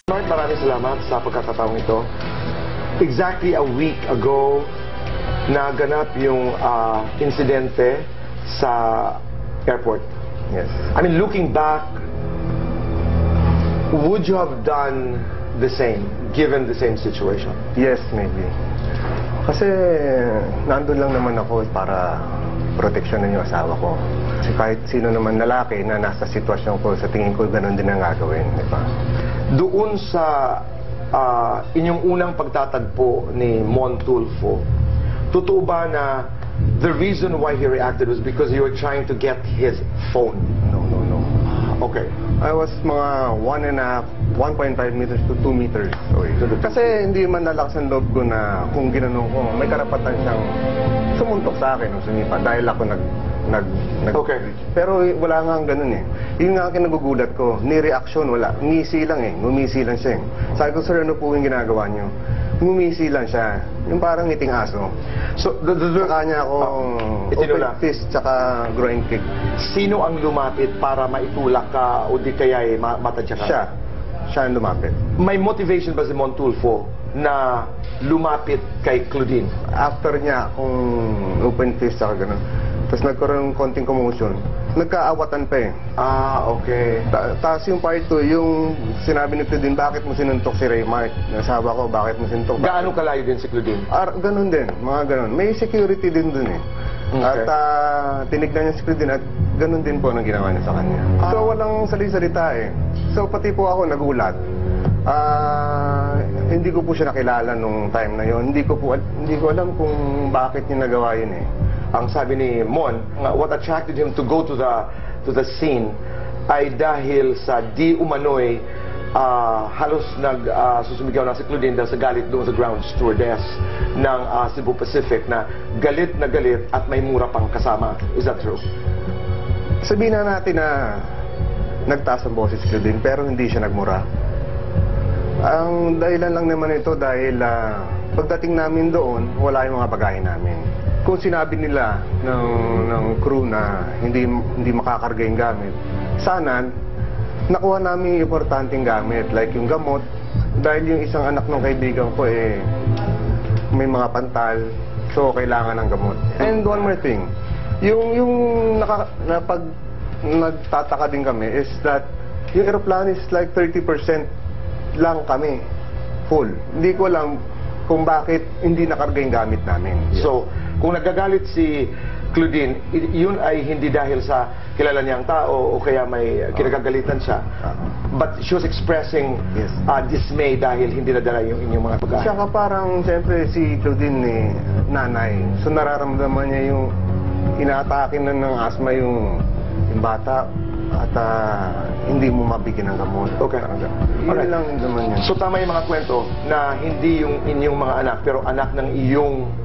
Mark, maraming salamat sa pagkakataong ito. Exactly a week ago, naganap yung insidente sa airport. Yes. I mean, looking back, would you have done the same, given the same situation? Yes, maybe. Kasi nandun lang naman ako para proteksyonan yung asawa ko. Kasi kahit sino naman lalaki na nasa sitwasyon ko, sa tingin ko ganun din ang gagawin, di ba? Doon sa inyong unang pagtatagpo ni Mon Tulfo, totoo ba na the reason why he reacted was because you were trying to get his phone? No. Okay. I was mga 1.5 meters to 2 meters away. Kasi hindi man nalakas ang loob ko na kung ginanong ko, may karapatan siyang sumuntok sa akin o sumipa dahil ako nag Okay. Pero wala nga ang ganun eh. Yun nga ang kinagugulat ko. Ni reaction wala. Ngisi lang eh. Ngumisi lang siya eh. Sabi ko, sir, ano po yung ginagawa niyo? Ngumisi lang siya. Yung parang ngiting aso. So, Saka niya ako itinula. open fist tsaka groin kick. Sino ang lumapit para maitulak ka o di kaya matadya ka? Siya ang lumapit. May motivation ba si Mon Tulfo na lumapit kay Claudine? After niya akong open fist tsaka ganun. Tapos nagkaroon ng konting commotion. Nagkaawatan pa eh. Okay. Tapos yung part 2, yung sinabi ni Claudine, bakit mo sinuntok si Raymark? Nasabi ko, bakit mo sinuntok? Gaano kalayo din si Claudine? Ganun din, mga ganun. May security din dun eh. Okay. At tinignan niya si Claudine at ganun din po ang ginawa niya sa kanya. So walang salita eh. So pati po ako nagulat. Hindi ko po siya nakilala nung time na yon. Hindi ko alam kung bakit niya nagawa yun eh. Ang sabi ni Mon, what attracted him to go to the scene ay dahil sa di umano'y halos nagsusumigaw na si Claudine dahil sa galit doon sa ground stewardess ng Cebu Pacific na galit at may mura pang kasama. Is that true? Sabihin na natin na nagtaas ang boses si Claudine pero hindi siya nagmura. Ang dahilan lang naman ito dahil pagdating namin doon, wala yung mga bagahe namin. Kung sinabi nila ng crew na hindi makakarga yung gamit, sana nakuha namin yung importanteng gamit like yung gamot dahil yung isang anak ng kaibigan ko may mga pantal, so kailangan ng gamot. And one more thing, yung pag nagtataka din kami is that yung aeroplano is like 30% lang kami full. Hindi ko alam kung bakit hindi nakarga yung gamit namin. So, kung nagagalit si Claudine, yun ay hindi dahil sa kilala niyang tao o kaya may kinagagalitan siya. But she was expressing dismay dahil hindi nadala yung inyong mga bagahe. Siya ka parang, siyempre, si Claudine nanay. So, nararamdaman niya yung inaatake na ng asma yung bata at hindi mo mabigyan ng gamot. Okay. Yun lang naman yan. So, tama yung mga kwento na hindi yung inyong mga anak, pero anak ng iyong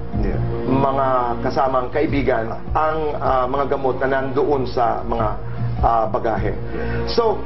mga kasamang kaibigan ang mga gamot na nandoon sa mga bagahe. So,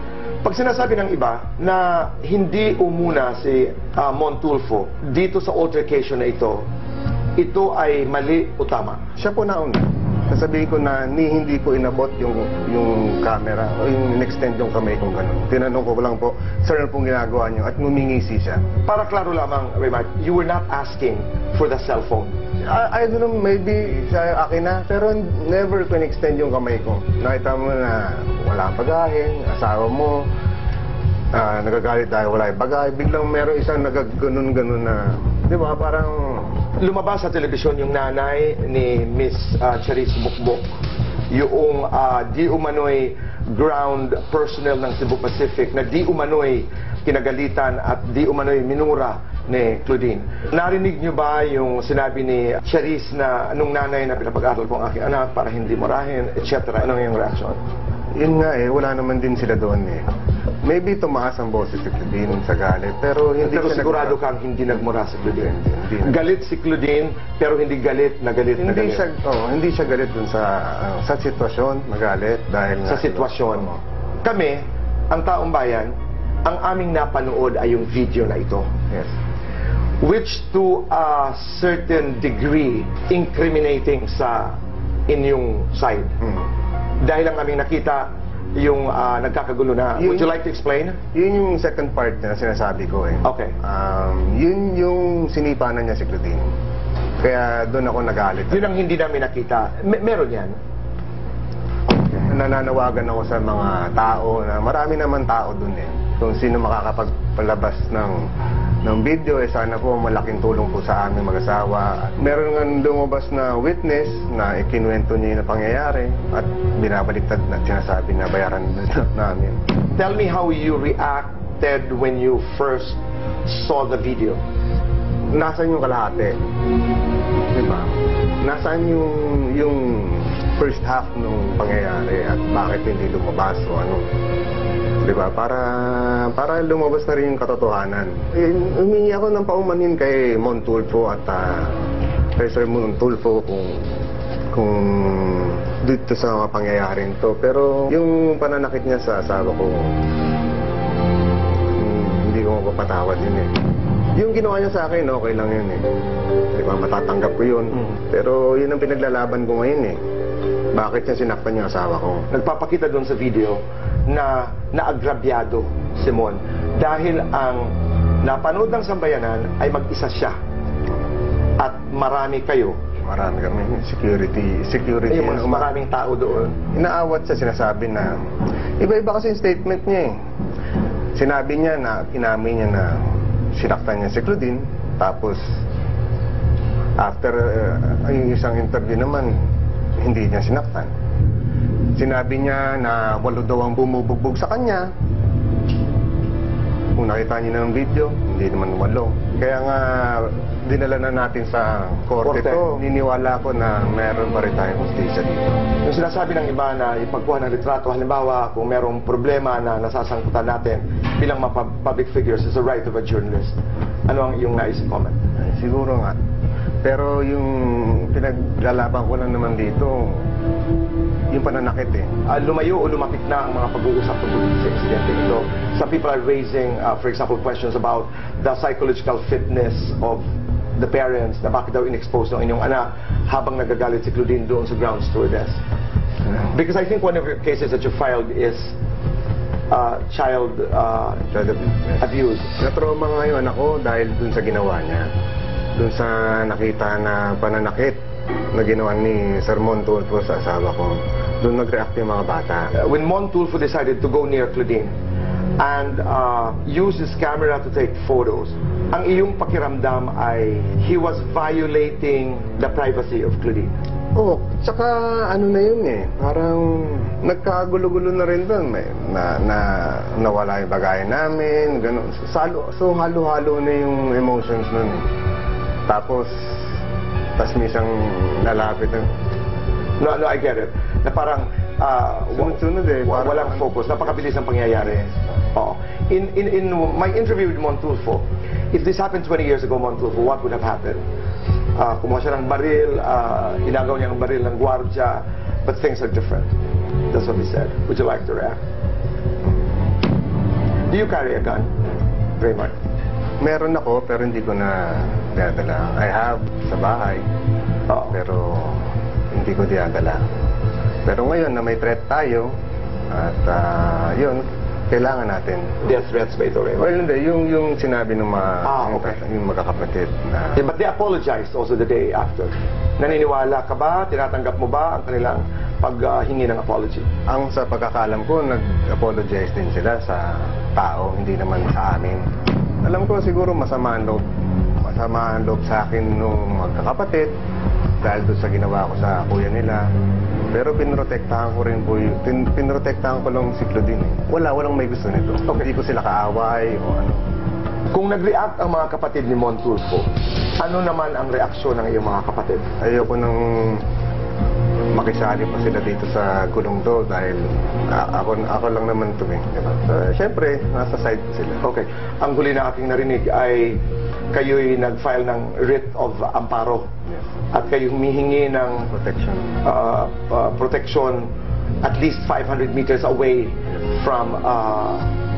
pag sinasabi ng iba na hindi umuna si Mon Tulfo dito sa altercation na ito ay mali o tama? Siya po nauna. Sasabihin ko na hindi ko inabot yung camera o yung in-extend yung kamay kong gano'n. Tinanong ko lang po, sir, ano pong ginagawa niyo? At ngumingisi siya. Para klaro lamang, Raymark, you were not asking for the cellphone. I don't know, maybe siya akin na, pero never ko in-extend yung kamay ko. Nakita mo na wala ang bagahe, asawa mo, nagagalit dahil wala yung bagahe, biglang meron isang nagaganon-ganon na, di ba, parang lumabas sa telebisyon yung nanay ni Miss Charis Bukbok, yung di umano'y ground personnel ng Cebu Pacific na di umano'y kinagalitan at di umano'y minura ni Claudine. Narinig niyo ba yung sinabi ni Charis na anong nanay na pinapag-aral ko ang aking anak para hindi murahin, etc.? Anong yung reaction? Yun nga wala naman din sila doon Maybe tumaas ang boses si Claudine sa galit, pero hindi pero siya sigurado kang hindi nagmura si Claudine. Hindi. Galit si Claudine, pero hindi galit na galit. Hindi siya galit dun sa sitwasyon, magalit dahil sa sitwasyon. Kami, ang taong bayan, ang aming napanood ay yung video na ito. Yes. Which to a certain degree incriminating sa inyong side. Dahil ang aming nakita nagkakagulo na. Would you like to explain? Yun yung second part na sinasabi ko eh. Okay. Yun yung sinipanan niya si Claudine. Kaya doon ako nagalit. Yun ang hindi namin nakita. Meron yan. Nananawagan ako sa mga tao na marami naman tao doon eh. Kung sino makakapagpalabas ng video eh, sana po malaking tulong po sa aming mag-asawa. Meron nga lumabas na witness na ikinuwento niya yung pangyayari at binabaliktad na sinasabi na bayaran namin. Tell me how you reacted when you first saw the video. Nasaan yung kalahati? Diba? Nasaan yung first half ng pangyayari at bakit hindi lumabas o ano? Diba? Para lumabas na rin yung katotohanan. Humingi ako ng paumanin kay Montulfo at kay Sir Montulfo kung dito sa mga pangyayaring to. Pero yung pananakit niya sa asawa ko, hindi ko mapapatawad yun eh. Yung ginawa niya sa akin, okay lang yun eh. Diba? Matatanggap ko yun. Pero yun ang pinaglalaban ko ngayon eh. Bakit niya sinaktan yung asawa ko? Nagpapakita doon sa video na naagrabyado si Mon dahil ang napanood ng sambayanan ay mag-isa siya at marami kayo. Marami kami. Security. Maraming tao doon. Inaawat siya, sinasabi na iba-iba kasi yung statement niya eh. Sinabi niya na, inamin niya na sinaktan niya si Claudine. Tapos after yung isang interview naman, hindi niya sinaktan. Sinabi niya na 8 daw ang bumubugbog sa kanya. Kung nakita niyo ng video, hindi naman 8. Kaya nga, dinala na natin sa korte to. Niniwala ko na meron pa rin tayong justisya dito. Yung sinasabi ng iba na ipagkuha ng litrato, halimbawa kung merong problema na nasasangkutan natin bilang mga public figures is the right of a journalist. Ano ang iyong nais comment? Siguro nga. Pero yung pinaglalaban ko lang naman dito, yung pananakit eh. Lumayo o lumapit na ang mga pag-uusap tungkol sa insidente ito. Some people are raising, for example, questions about the psychological fitness of the parents, na bakit daw in-expose ng inyong anak habang nagagalit si Claudine doon sa ground stewardess. Because I think one of the cases that you filed is child abuse. Na-trauma nga yung anak ko dahil dun sa ginawa niya. Dun sa nakita na pananakit na ginawa ni Sir Montulfo sa asawa ko. Doon nag-react yung mga bata. When Montulfo decided to go near Claudine and use his camera to take photos, ang iyong pakiramdam ay he was violating the privacy of Claudine. Oo, tsaka ano na yun eh, parang nagkagulo-gulo na rin doon. Nawala yung bagay namin, gano'n. So halo-halo na yung emotions nun eh. Tapos may isang lalapit na... No, I get it. Na parang sunod-sunod eh. Walang focus. Napakabilis ang pangyayari. Oo. In my interview with Montulfo, if this happened 20 years ago, Montulfo, what would have happened? Kumuha siya ng baril, inagaw niya ng baril ng gwardya, but things are different. That's what he said. Would you like to react? Do you carry a gun, Raymond? Meron ako, pero hindi ko na dinadala. I have sa bahay, pero hindi ko dinadala. Pero ngayon na may threat tayo, at yun, kailangan natin. Death threats ba ito, Raymond? Well, hindi. Yung sinabi ng mga yung magkakapatid na... But they apologized also the day after. Naniniwala ka ba? Tinatanggap mo ba ang kanilang paghingi ng apology? Ang sa pagkakalam ko, nag-apologize din sila sa tao, hindi naman sa amin. Alam ko siguro masama ang loob sa akin nung magkakapatid dahil doon sa ginawa ko sa kuya nila. Pero pinrotektahan ko rin po pinrotektahan ko lang si Claudine. Walang may gusto nito. Hindi ko sila kaaway o ano. Kung nag-react ang mga kapatid ni Montulfo, ano naman ang reaksyon ng iyong mga kapatid? Ayoko nang makisali pa sila dito sa gulong to dahil ako lang naman ito eh. Diba? So, siyempre, nasa side sila. Okay. Ang huli na aking narinig ay kayo'y nag-file ng writ of amparo. Yes. At kayo humihingi ng protection at least 500 meters away from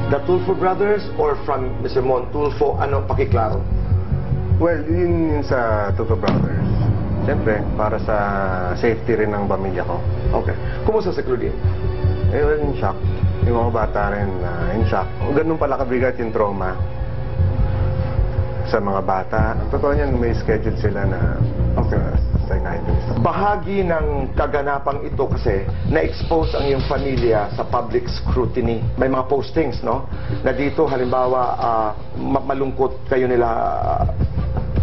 the Tulfo brothers or from Mr. Montulfo. Ano pakiklaro? Well, yun sa Tulfo brothers. Siyempre, para sa safety rin ng pamilya ko. Okay. Kumusta si Claudine? well, in shock. Yung mga bata rin in shock. Ganun pala kabigat yung trauma sa mga bata. Totoo niyan, may schedule sila na psychiatrist. Bahagi ng kaganapang ito kasi na-expose ang iyong pamilya sa public scrutiny. May mga postings, no? Na dito, halimbawa, malungkot kayo nila,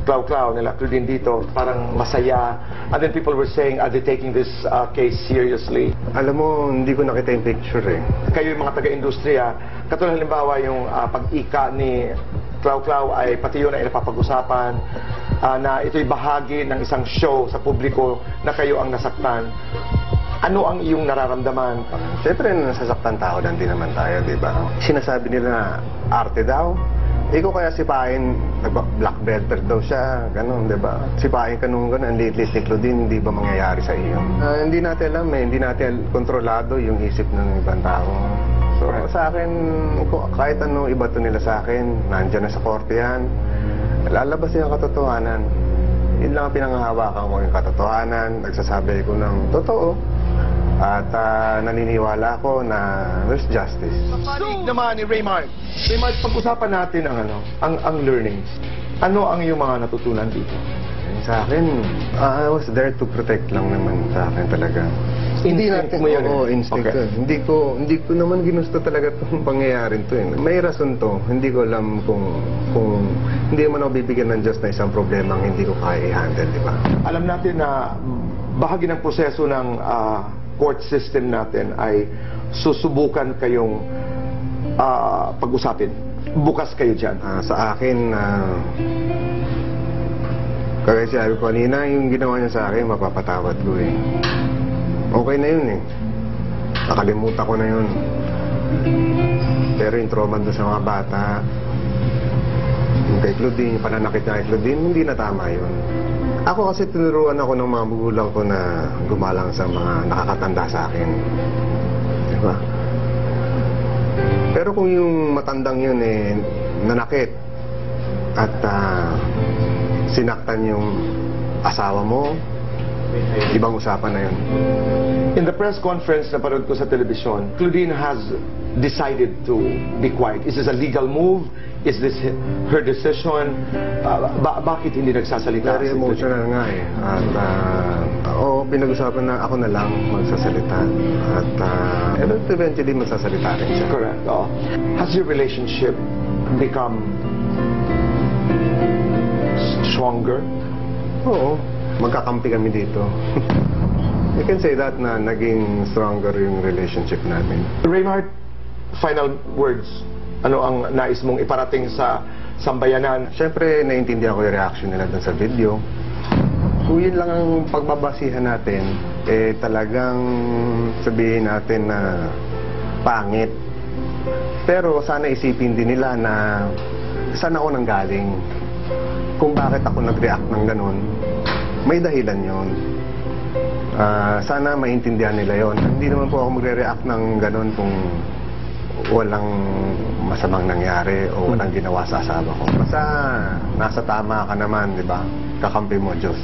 Clau, nila Claudine dito, parang masaya. And then people were saying, are they taking this case seriously? Alam mo, hindi ko nakita yung picture eh. Kayo yung mga taga-industriya, katulad halimbawa yung pag-ika ni Clau ay pati yun ay napapag-usapan na ito'y bahagi ng isang show sa publiko na kayo ang nasaktan. Ano ang iyong nararamdaman? Siyempre, nasasaktan tao lang din naman tayo, di ba? Sinasabi nila na arte daw. Ikaw kaya sipain, black belter daw siya, ganun, di ba? Sipain ka nung ganun, ang liit-liit ni Claudine, hindi ba mangyayari sa iyo? Hindi natin alam hindi natin kontrolado yung isip ng ibang tao. So, sa akin, kahit ano iba to nila sa akin, nandyan na sa korte yan, lalabas yung katotohanan. Yun lang ang pinanghahawakan ko yung katotohanan, nagsasabi ko ng totoo. At naniniwala ko na there's justice. So, naman ni Raymart. Raymart, pag-usapan natin ang learnings. Ano ang iyong mga natutunan dito? Sa akin, I was there to protect lang naman sa akin talaga. Hindi natin mo yun? Oo, instinct Okay. yun. Hindi ko naman ginusto talaga itong pangyayarin to. May rason to. Hindi ko alam kung hindi man ako bibigyan ng Diyos na isang problema ang hindi ko kaya i-handle, di ba? Alam natin na bahagi ng proseso ng court system natin ay susubukan kayong pag-usapin. Bukas kayo dyan. Sa akin, kaya sabi ko kanina, yung ginawa niya sa akin, mapapatawad ko eh. Okay na yun eh. Nakalimutan ko na yun. Pero yung trauma doon sa mga bata, yung kay Claudine, yung pananakit niya kay Claudine, hindi na tama yun. Ako kasi tinuruan ako ng mga magulang ko na gumalang sa mga nakakatanda sa akin. Diba? Pero kung yung matandang yun eh, nanakit at sinaktan yung asawa mo, ibang usapan na yun. In the press conference na parod ko sa telebisyon, Claudine has decided to be quiet. Is this a legal move? Is this her decision? Bakit hindi nagsasalita? Very emotional nga eh. At pinag-usapan na ako na lang magsasalita. At eventually magsasalita rin siya. Correct. Oh. Has your relationship become stronger? Oo. Magkakampi kami dito. You can say that na naging stronger yung relationship namin. Raymart, final words. Ano ang nais mong iparating sa sambayanan? Siyempre, naiintindihan ko yung reaction nila dun sa video. Kung yun lang ang pagbabasihan natin, talagang sabihin natin na pangit. Pero sana isipin din nila na saan ako nanggaling. Kung bakit ako nag-react ng ganun, may dahilan yun. Sana maintindihan nila yon. Hindi naman po ako magre-react ng ganun kung walang masamang nangyari o walang ginawa sa asawa ko. Basta nasa tama ka naman, di ba? Kakampi mo, Diyos.